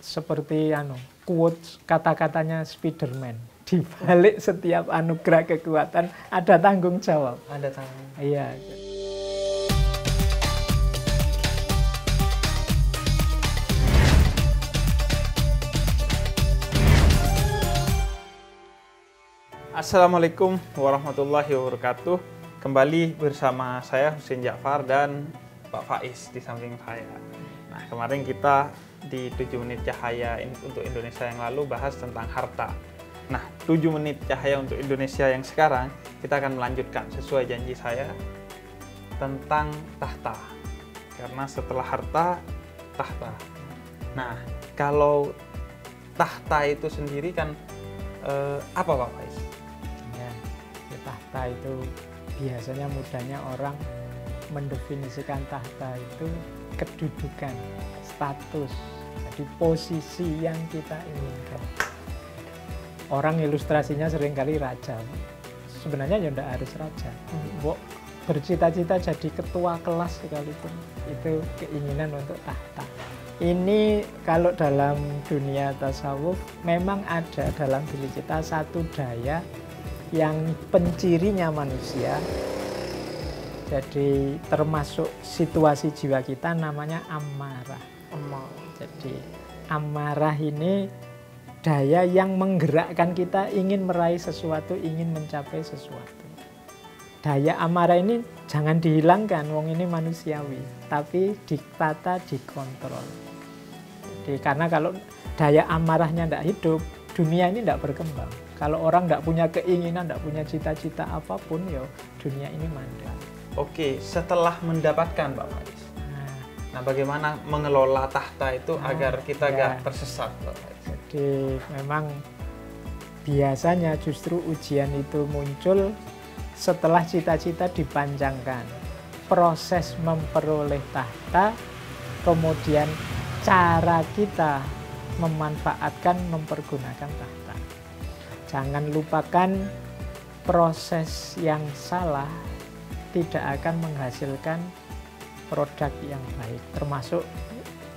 seperti quotes kata-katanya Spiderman. Di balik setiap anugerah kekuatan ada tanggung jawab. Ada tanggung. Iya. Assalamualaikum warahmatullahi wabarakatuh. Kembali bersama saya Husein Ja'far dan Pak Faiz di samping saya. Nah, kemarin kita di 7 menit cahaya untuk Indonesia yang lalu bahas tentang harta. Nah, 7 menit cahaya untuk Indonesia yang sekarang kita akan melanjutkan sesuai janji saya tentang tahta. Karena setelah harta, tahta. Nah, kalau tahta itu sendiri kan apa Pak Faiz? Tahta itu biasanya mudahnya orang mendefinisikan tahta itu kedudukan, status, jadi posisi yang kita inginkan. Orang ilustrasinya seringkali raja. Sebenarnya ya tidak harus raja. Bercita-cita jadi ketua kelas sekalipun itu keinginan untuk tahta. Ini kalau dalam dunia tasawuf memang ada dalam diri kita satu daya yang pencirinya manusia, jadi termasuk situasi jiwa kita namanya amarah. Jadi amarah ini daya yang menggerakkan kita ingin meraih sesuatu, ingin mencapai sesuatu. Daya amarah ini jangan dihilangkan, wong ini manusiawi, tapi ditata, dikontrol. Jadi karena kalau daya amarahnya tidak hidup, dunia ini tidak berkembang. Kalau orang tidak punya keinginan, tidak punya cita-cita apapun, ya dunia ini mandek. Oke, setelah mendapatkan Pak Faiz. Nah, bagaimana mengelola tahta itu agar kita gak tersesat Pak Faiz? Jadi memang biasanya justru ujian itu muncul setelah cita-cita dipanjangkan. Proses memperoleh tahta, kemudian cara kita memanfaatkan, mempergunakan tahta. Jangan lupakan proses yang salah tidak akan menghasilkan produk yang baik, termasuk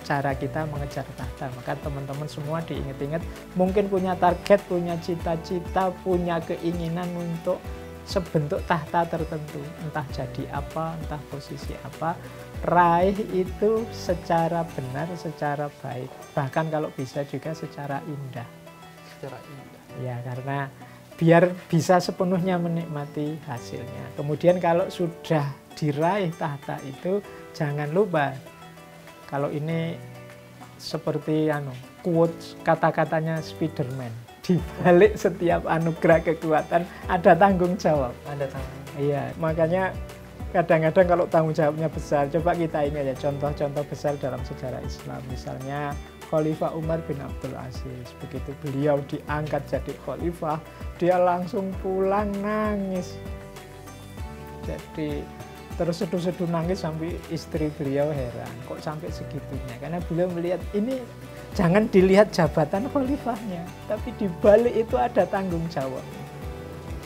cara kita mengejar tahta. Maka teman-teman semua diingat-ingat, mungkin punya target, punya cita-cita, punya keinginan untuk sebentuk tahta tertentu, entah jadi apa, entah posisi apa, raih itu secara benar, secara baik, bahkan kalau bisa juga secara indah. Secara indah. Ya, karena biar bisa sepenuhnya menikmati hasilnya. Kemudian kalau sudah diraih tahta itu, jangan lupa kalau ini seperti quotes kata-katanya Spiderman. Di balik setiap anugerah kekuatan ada tanggung jawab. Ada tanggung. Iya, makanya kadang-kadang kalau tanggung jawabnya besar, coba kita ingat ya contoh-contoh besar dalam sejarah Islam. Misalnya Khalifah Umar bin Abdul Aziz, begitu beliau diangkat jadi khalifah, dia langsung pulang nangis. Jadi terseduh-seduh nangis sampai istri beliau heran, kok sampai segitunya? Karena beliau melihat ini jangan dilihat jabatan khalifahnya, tapi di balik itu ada tanggung jawab.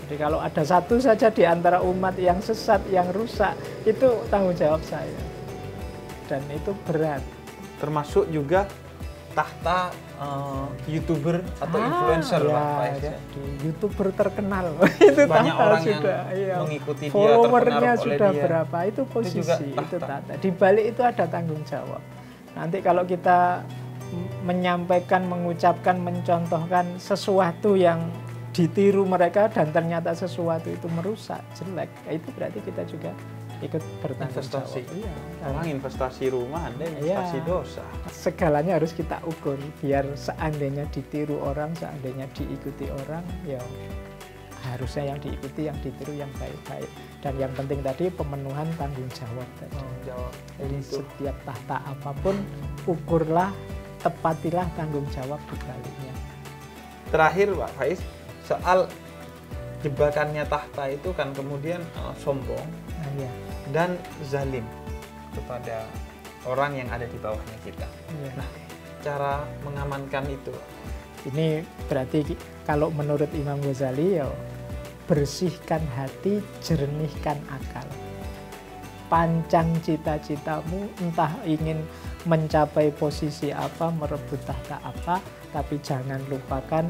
Jadi kalau ada satu saja di antara umat yang sesat, yang rusak, itu tanggung jawab saya. Dan itu berat. Termasuk juga tahta YouTuber atau influencer Pak ya. Jadi YouTuber terkenal. Itu banyak tahta orang sudah, yang mengikuti dia, followernya terpengaruh sudah oleh dia. Berapa, itu posisi, itu tahta. Di balik itu ada tanggung jawab. Nanti kalau kita menyampaikan, mengucapkan, mencontohkan sesuatu yang ditiru mereka dan ternyata sesuatu itu merusak, jelek, itu berarti kita juga ikut bertanggung jawab. Iya, orang investasi rumah, Anda investasi dosa. Segalanya harus kita ukur, biar seandainya ditiru orang, seandainya diikuti orang, ya harusnya yang diikuti, yang ditiru yang baik-baik. Dan yang penting tadi pemenuhan tanggung jawab tadi. Jadi setiap tahta apapun, ukurlah, tepatilah tanggung jawab di baliknya. Terakhir Pak Faiz, soal jebakannya tahta itu kan kemudian sombong dan zalim kepada orang yang ada di bawahnya kita. Nah, cara mengamankan itu? Ini berarti kalau menurut Imam Ghazali, ya bersihkan hati, jernihkan akal. pancang cita-citamu, entah ingin mencapai posisi apa, merebut tahta apa, tapi jangan lupakan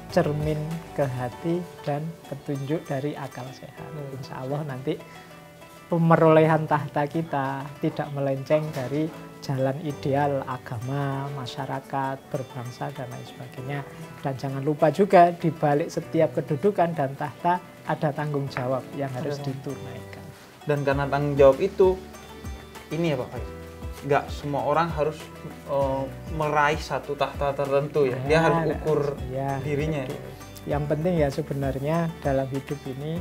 cermin ke hati dan petunjuk dari akal sehat. Insya Allah nanti pemerolehan tahta kita tidak melenceng dari jalan ideal agama, masyarakat, berbangsa, dan lain sebagainya. Dan jangan lupa juga di balik setiap kedudukan dan tahta ada tanggung jawab yang harus ditunaikan. Dan karena tanggung jawab itu, ini ya Pak Faiz, nggak semua orang harus meraih satu tahta tertentu ya. Dia harus ukur dirinya. Yang penting ya sebenarnya dalam hidup ini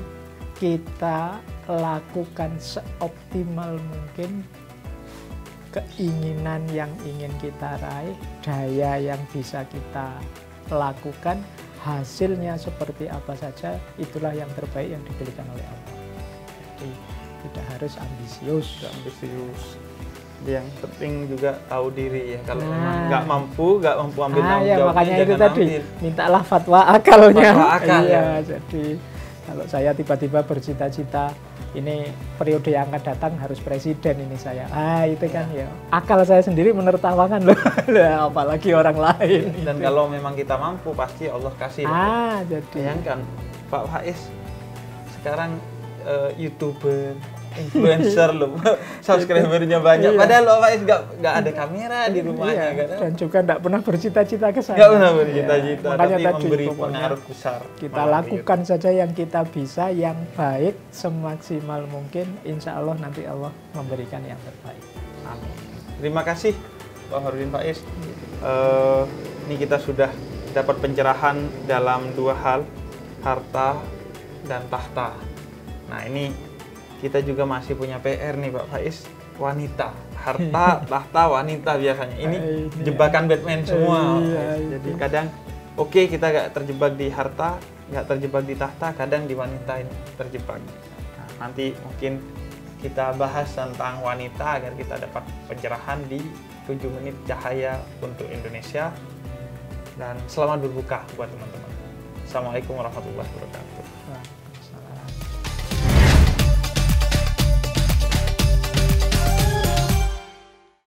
kita lakukan seoptimal mungkin keinginan yang ingin kita raih, daya yang bisa kita lakukan, hasilnya seperti apa saja, itulah yang terbaik yang diberikan oleh Allah. Jadi tidak harus ambisius. Yang penting juga tahu diri ya. Kalau memang nggak mampu ambil tanggung ya, jawabnya, makanya itu jangan tadi ambil. mintalah fatwa akalnya. Fatwa akal, iya, ya. Jadi kalau saya tiba-tiba bercita-cita ini periode yang akan datang harus presiden ini saya. Itu kan ya akal saya sendiri menertawakan loh. Apalagi orang lain. Dan gitu. kalau memang kita mampu pasti Allah kasih. Jadi bayangkan Pak Faiz sekarang YouTuber, influencer loh, subscribernya banyak. Padahal Pak Faiz nggak ada kamera di rumahnya, kan? Dan juga nggak pernah bercita-cita ke sana. Nggak pernah bercita-cita, makanya tapi tadi memberi pengaruh besar. Kita lakukan saja yang kita bisa, yang baik semaksimal mungkin. Insya Allah nanti Allah memberikan yang terbaik. Amin. Terima kasih Pak Farudin Faiz. Ini kita sudah dapat pencerahan dalam dua hal, harta dan tahta. Nah ini kita juga masih punya PR nih Pak Faiz, wanita, harta, tahta, wanita biasanya. Ini jebakan Batman semua. Jadi kadang kita nggak terjebak di harta, nggak terjebak di tahta, kadang di wanita ini terjebak. Nah, nanti mungkin kita bahas tentang wanita agar kita dapat pencerahan di 7 menit cahaya untuk Indonesia. Dan selamat berbuka buat teman-teman. Assalamualaikum warahmatullahi wabarakatuh.